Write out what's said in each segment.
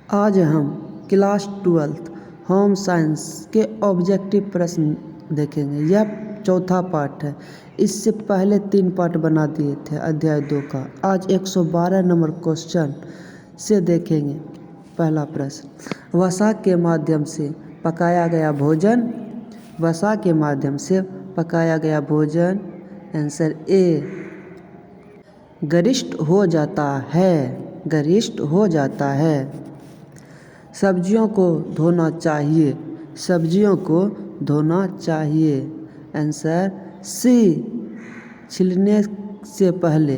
आज हम class 12th home science के ऑब्जेक्टिव प्रश्न देखेंगे। यह चौथा पार्ट है। इससे पहले 3 पार्ट बना दिए थे अध्याय 2 का। आज 112 नंबर क्वेश्चन से देखेंगे। पहला प्रश्न, वसा के माध्यम से पकाया गया भोजन। वसा के माध्यम से पकाया गया भोजन, आंसर ए, गरिष्ठ हो जाता है। गरिष्ठ हो जाता है। सब्जियों को धोना चाहिए। सब्जियों को धोना चाहिए, आंसर सी, छीलने से पहले।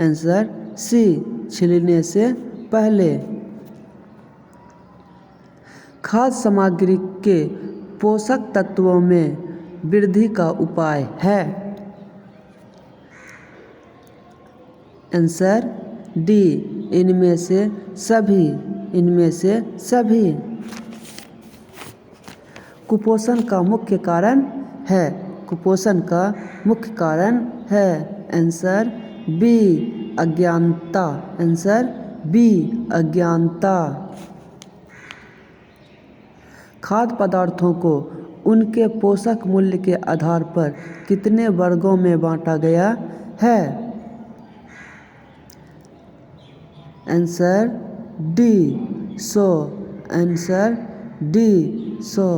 आंसर सी, छीलने से पहले। खाद्य सामग्री के पोषक तत्वों में वृद्धि का उपाय है, आंसर डी, इनमें से सभी। इनमें से सभी। कुपोषण का मुख्य कारण है। कुपोषण का मुख्य कारण है, आंसर बी, अज्ञानता। आंसर बी, अज्ञानता। खाद्य पदार्थों को उनके पोषक मूल्य के आधार पर कितने वर्गों में बांटा गया है, आंसर डी, 100। Answer D, 100।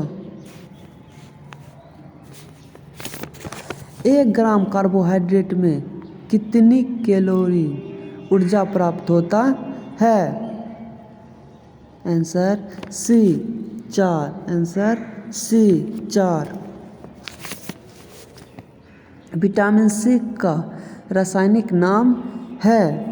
1 ग्राम कार्बोहाइड्रेट में कितनी कैलोरी ऊर्जा प्राप्त होता है, answer C, 4। Answer C, 4। Vitamin C का रासायनिक नाम है,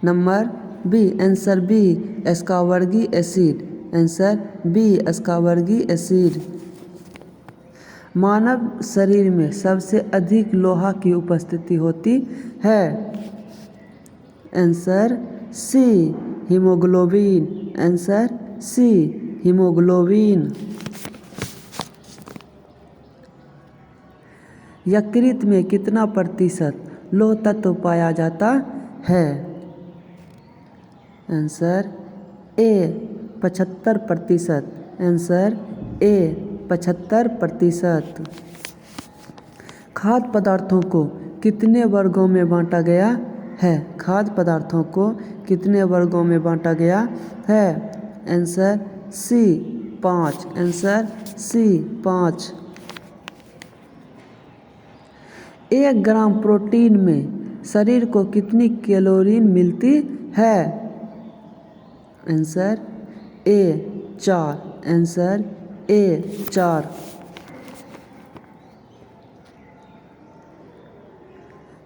number B, answer B, ascorbic acid. Answer B, ascorbic acid. मानव शरीर में सबसे अधिक लोहा की उपस्थिति होती है, answer C, haemoglobin. Answer C, haemoglobin. यकृत में कितना प्रतिशत लौह तत्व पाया जाता है, आंसर ए, 75%। Answer A, 75%। खाद्य पदार्थों को कितने वर्गों में बांटा गया है। खाद्य पदार्थों को कितने वर्गों में बांटा गया है, answer C, 5। Answer C, 5। 1 gram protein में शरीर को कितनी कैलोरी मिलती है, आंसर ए, 4। Answer A, 4।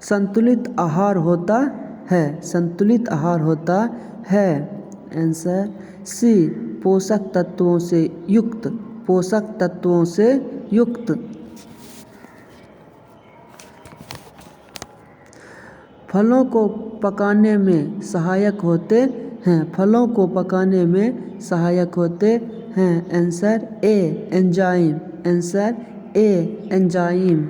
संतुलित आहार होता है। संतुलित आहार होता है, आंसर सी, पोषक तत्वों से युक्त। पोषक तत्वों से युक्त। फलों को पकाने में सहायक होते हैं। फलों को पकाने में सहायक होते हैं, answer A, enzyme. Answer A, enzyme.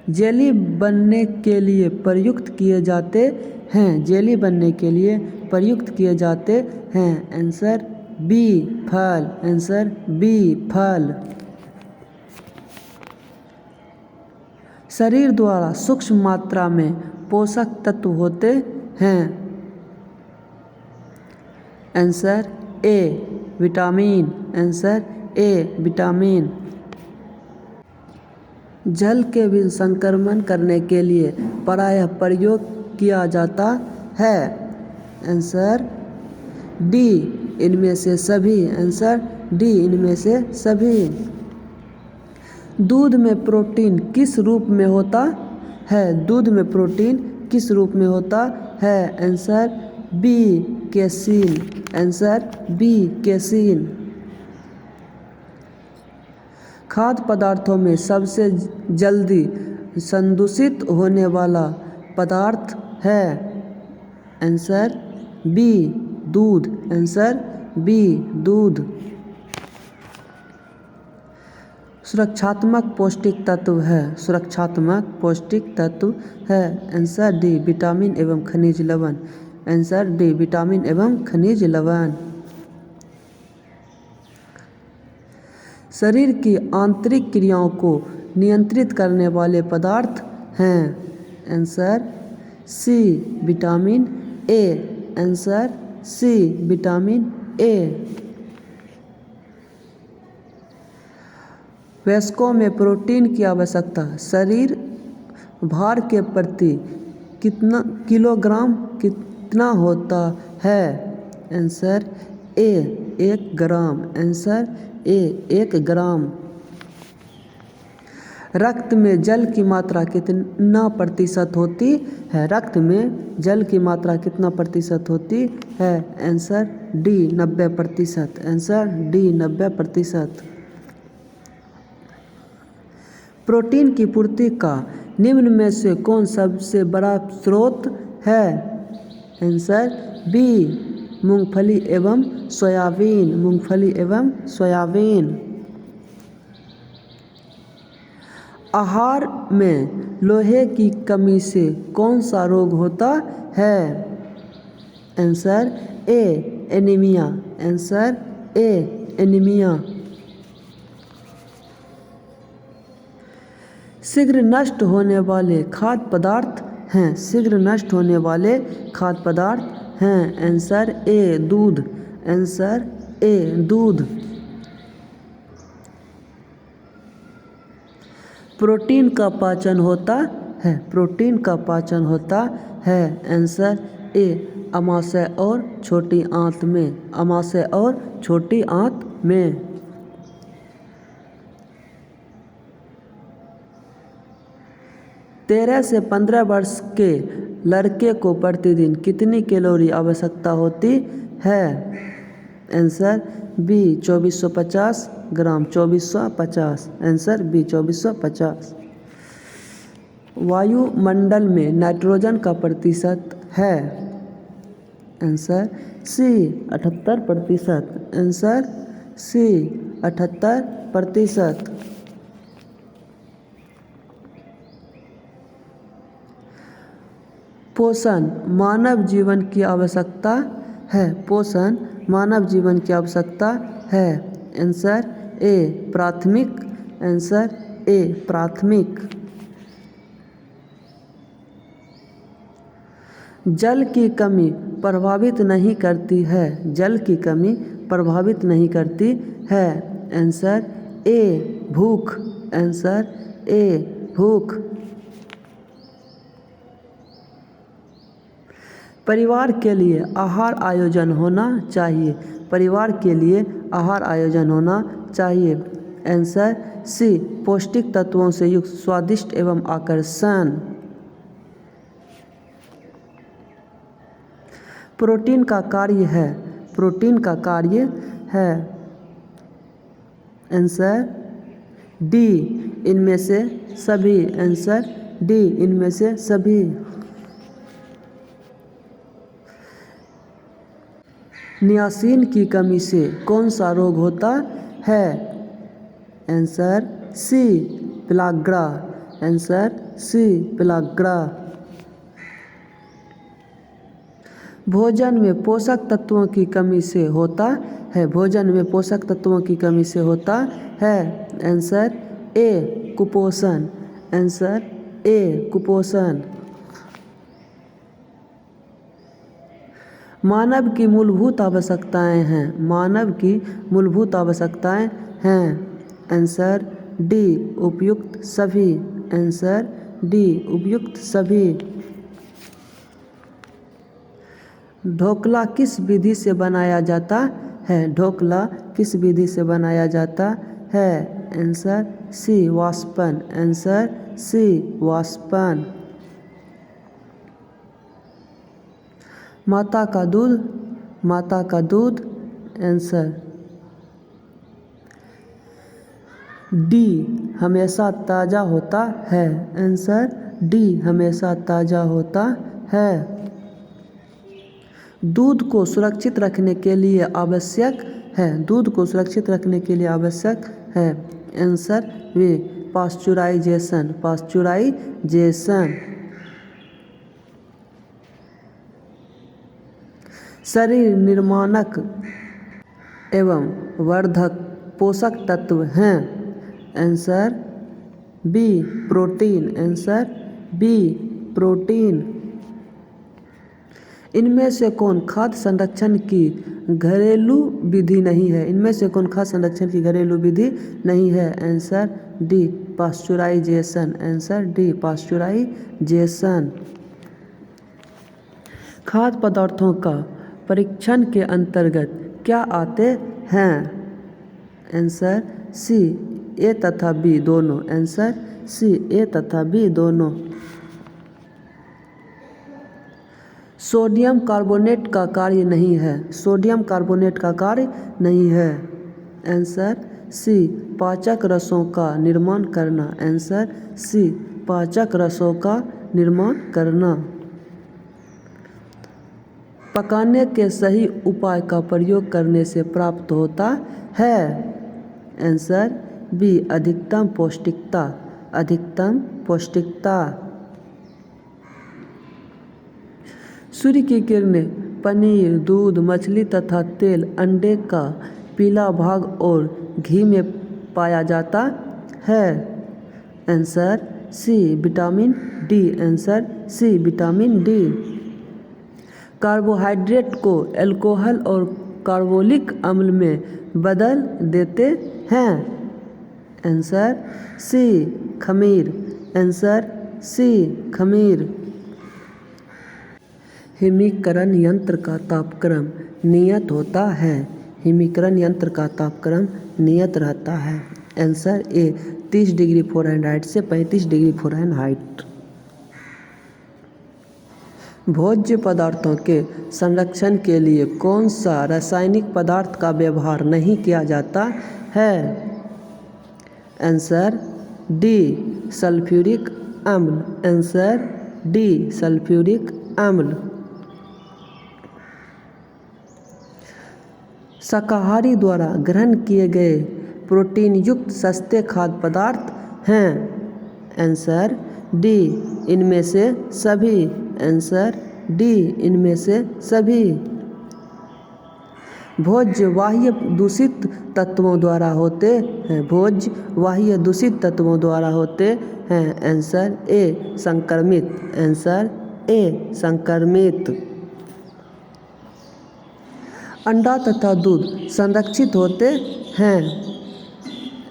Jelly बनने के लिए प्रयुक्त किए जाते हैं। जेली बनने के लिए प्रयुक्त किए जाते हैं, आंसर बी, फल। आंसर बी, फल। शरीर द्वारा सूक्ष्म मात्रा में पोषक तत्व होते हैं, answer A, vitamin. Answer A, vitamin. जल के बिन संक्रमण करने के लिए प्रायः प्रयोग किया जाता है, आंसर डी, इनमें से सभी। आंसर डी, इनमें से सभी। दूध में प्रोटीन किस रूप में होता है। दूध में प्रोटीन किस रूप में होता है, answer B, casein. Answer B, casein. खाद्य पदार्थों में सबसे जल्दी संदूषित होने वाला पदार्थ है, आंसर बी, दूध। आंसर बी, दूध। सुरक्षात्मक पौष्टिक तत्व है, सुरक्षात्मक पौष्टिक तत्व है। आंसर डी विटामिन एवं खनिज लवण, आंसर डी विटामिन एवं खनिज लवण। शरीर की आंतरिक क्रियाओं को नियंत्रित करने वाले पदार्थ हैं। Answer C vitamin A, answer C vitamin A. वयस्कों में प्रोटीन की आवश्यकता शरीर भार के प्रति कितना किलोग्राम कितना होता है। Answer A 1 gram, answer A 1 ग्राम। रक्त में जल की मात्रा कितना प्रतिशत होती है, रक्त में जल की मात्रा कितना प्रतिशत होती है। Answer D 90%, answer D 90%। Protein की पूर्ति का निम्न में से कौन सबसे बड़ा स्रोत है। आंसर बी मूंगफली एवं सोयाबीन, मूंगफली एवं सोयाबीन। आहार में लोहे की कमी से कौन सा रोग होता है। Answer A anaemia, answer A anaemia. शीघ्र नष्ट होने वाले खाद्य पदार्थ हैं, शीघ्र नष्ट होने वाले खाद्य पदार्थ हैं। आंसर ए दूध, आंसर ए दूध। प्रोटीन का पाचन होता है, प्रोटीन का पाचन होता है। आंसर ए अमाशय और छोटी आंत में, अमाशय और छोटी आंत में। 13 से 15 वर्ष के लड़के को प्रतिदिन कितनी कैलोरी आवश्यकता होती है। Answer B 2450 gram, 2450, answer B 2450। वायुमंडल में नाइट्रोजन का प्रतिशत है। Answer C 78%, answer C 78%। पोषण मानव जीवन की आवश्यकता है, पोषण मानव जीवन की आवश्यकता है। आंसर ए प्राथमिक, आंसर ए प्राथमिक। जल की कमी प्रभावित नहीं करती है, जल की कमी प्रभावित नहीं करती है। आंसर ए भूख, आंसर ए भूख। परिवार के लिए आहार आयोजन होना चाहिए, परिवार के लिए आहार आयोजन होना चाहिए। आंसर सी पौष्टिक तत्वों से युक्त स्वादिष्ट एवं आकर्षण। प्रोटीन का कार्य है, प्रोटीन का कार्य है। आंसर डी इनमें से सभी, आंसर डी इनमें से सभी। नियासिन की कमी से कौन सा रोग होता है। Answer C pellagra, answer C pellagra. भोजन में पोषक तत्वों की कमी से होता है, भोजन में पोषक तत्वों की कमी से होता है। आंसर ए कुपोषण, आंसर ए कुपोषण। मानव की मूलभूत आवश्यकताएं हैं, मानव की मूलभूत आवश्यकताएं हैं। आंसर डी उपयुक्त सभी, आंसर डी उपयुक्त सभी। ढोकला किस विधि से बनाया जाता है, ढोकला किस विधि से बनाया जाता है। आंसर सी वाष्पन, आंसर सी वाष्पन। माता का दूध, माता का दूध। आंसर डी हमेशा ताज़ा होता है, आंसर डी हमेशा ताज़ा होता है। दूध को सुरक्षित रखने के लिए आवश्यक है, दूध को सुरक्षित रखने के लिए आवश्यक है। Answer B pasteurisation, pasteurisation. शरीर निर्माणक एवं वर्धक पोषक तत्व हैं। Answer B protein, answer B protein. इनमें से कौन खाद्य संरक्षण की घरेलू विधि नहीं है? इनमें से कौन खाद्य संरक्षण की घरेलू विधि नहीं है? Answer D pasteurisation, answer D pasteurisation. खाद्य पदार्थों का परीक्षण के अंतर्गत क्या आते हैं? आंसर सी ए तथा बी दोनों, आंसर सी ए तथा बी दोनों। सोडियम कार्बोनेट का कार्य नहीं है, सोडियम कार्बोनेट का कार्य नहीं है। आंसर सी पाचक रसों का निर्माण करना, आंसर सी पाचक रसों का निर्माण करना। पकाने के सही उपाय का प्रयोग करने से प्राप्त होता है। आंसर बी अधिकतम पौष्टिकता, अधिकतम पौष्टिकता। सूर्य की किरणें पनीर, दूध, मछली तथा तेल, अंडे का पीला भाग और घी में पाया जाता है। Answer C vitamin D, answer C vitamin D. Carbohydrate को अल्कोहल और कार्बोलिक अम्ल में बदल देते हैं। आंसर सी खमीर, आंसर सी खमीर। हिमीकरण यंत्र का तापक्रम नियत होता है, हिमीकरण यंत्र का तापक्रम नियत रहता है। आंसर ए 30 डिग्री फ़ारेनहाइट से 35 डिग्री फ़ारेनहाइट। भोज्य पदार्थों के संरक्षण के लिए कौन सा रासायनिक पदार्थ का व्यवहार नहीं किया जाता है? आंसर डी सल्फ्यूरिक अम्ल, आंसर डी सल्फ्यूरिक अम्ल। शाकाहारी द्वारा ग्रहण किए गए प्रोटीन युक्त सस्ते खाद्य पदार्थ हैं। आंसर डी इनमें से सभी, आंसर डी इनमें से सभी। भोज्य बाह्य दूषित तत्वों द्वारा होते हैं, भोज्य बाह्य दूषित तत्वों द्वारा होते हैं। आंसर ए संक्रमित, आंसर ए संक्रमित। अंडा तथा दूध संरक्षित होते हैं।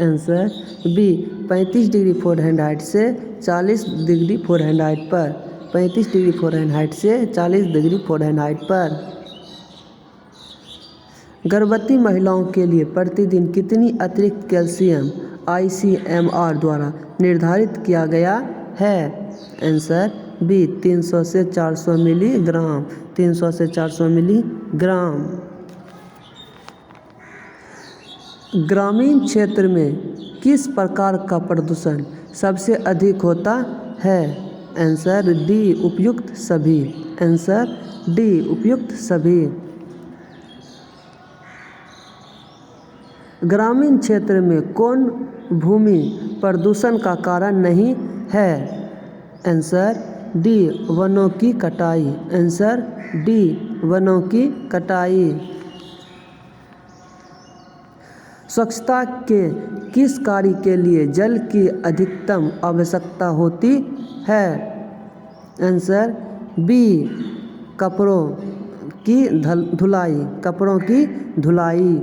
आंसर बी 35 डिग्री फ़ारेनहाइट से 40 डिग्री फ़ारेनहाइट पर, 35 डिग्री फ़ारेनहाइट से 40 डिग्री फ़ारेनहाइट पर। गर्भवती महिलाओं के लिए प्रतिदिन कितनी अतिरिक्त कैल्शियम ICMR द्वारा निर्धारित किया गया है? आंसर बी 300 से 400 मिलीग्राम, 300 से 400 मिलीग्राम। ग्रामीण क्षेत्र में किस प्रकार का प्रदूषण सबसे अधिक होता है? आंसर डी उपयुक्त सभी, आंसर डी उपयुक्त सभी। ग्रामीण क्षेत्र में कौन भूमि प्रदूषण का कारण नहीं है? आंसर डी वनों की कटाई, आंसर डी वनों की कटाई। स्वच्छता के किस कार्य के लिए जल की अधिकतम आवश्यकता होती है? आंसर बी कपड़ों की धुलाई, कपड़ों की धुलाई।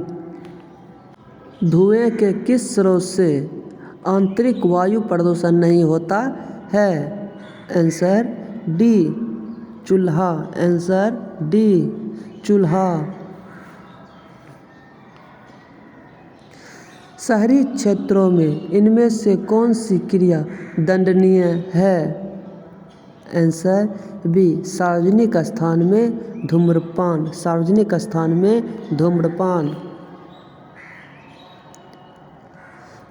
धुएं के किस स्रोत से आंतरिक वायु प्रदूषण नहीं होता है? आंसर डी चूल्हा, आंसर डी चूल्हा। शहरी क्षेत्रों में इनमें से कौन सी क्रिया दंडनीय है? आंसर बी सार्वजनिक स्थान में धूम्रपान, सार्वजनिक स्थान में धूम्रपान।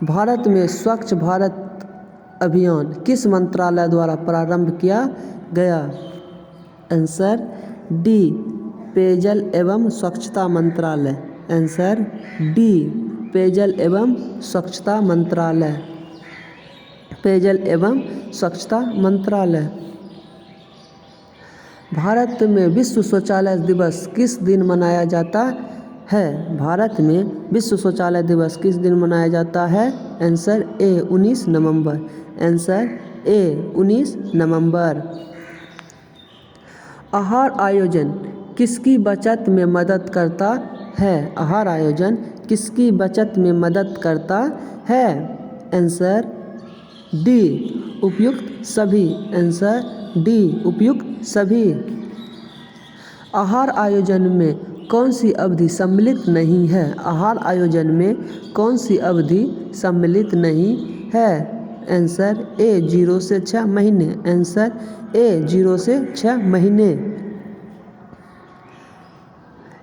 भारत में स्वच्छ भारत अभियान किस मंत्रालय द्वारा प्रारंभ किया गया? आंसर डी पेयजल एवं स्वच्छता मंत्रालय, आंसर डी पेयजल एवं स्वच्छता मंत्रालय। पेयजल एवं स्वच्छता मंत्रालय। भारत में विश्व शौचालय दिवस किस दिन मनाया जाता है? भारत में विश्व शौचालय दिवस किस दिन मनाया जाता है? Answer A 19 November. Answer A 19 नवंबर। आहार आयोजन किसकी बचत में मदद करता है? आहार आयोजन किसकी बचत में मदद करता है? आंसर डी उपयुक्त सभी। आंसर डी उपयुक्त सभी। आहार आयोजन में कौन सी अवधि सम्मिलित नहीं है? आहार आयोजन में कौन सी अवधि सम्मिलित नहीं है? आंसर ए 0 से 6 महीने। आंसर ए 0 से 6 महीने।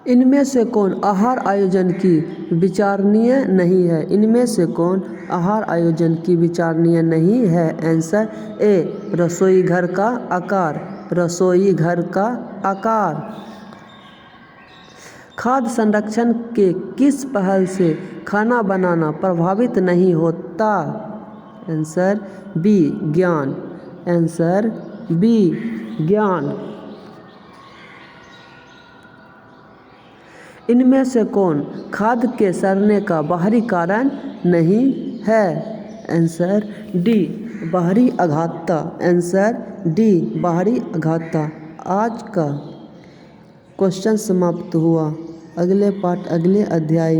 इनमें से कौन आहार आयोजन की विचारणीय नहीं है? इनमें से कौन आहार आयोजन की विचारणीय नहीं है? आंसर ए रसोई घर का आकार। रसोई घर का आकार। खाद्य संरक्षण के किस पहल से खाना बनाना प्रभावित नहीं होता? आंसर बी ज्ञान। आंसर बी ज्ञान। इनमें से कौन खाद्य के सड़ने का बाहरी कारण नहीं है? आंसर डी बाहरी अघातता। आंसर डी बाहरी अघातता। आज का क्वेश्चन समाप्त हुआ। अगले पाठ अगले अध्याय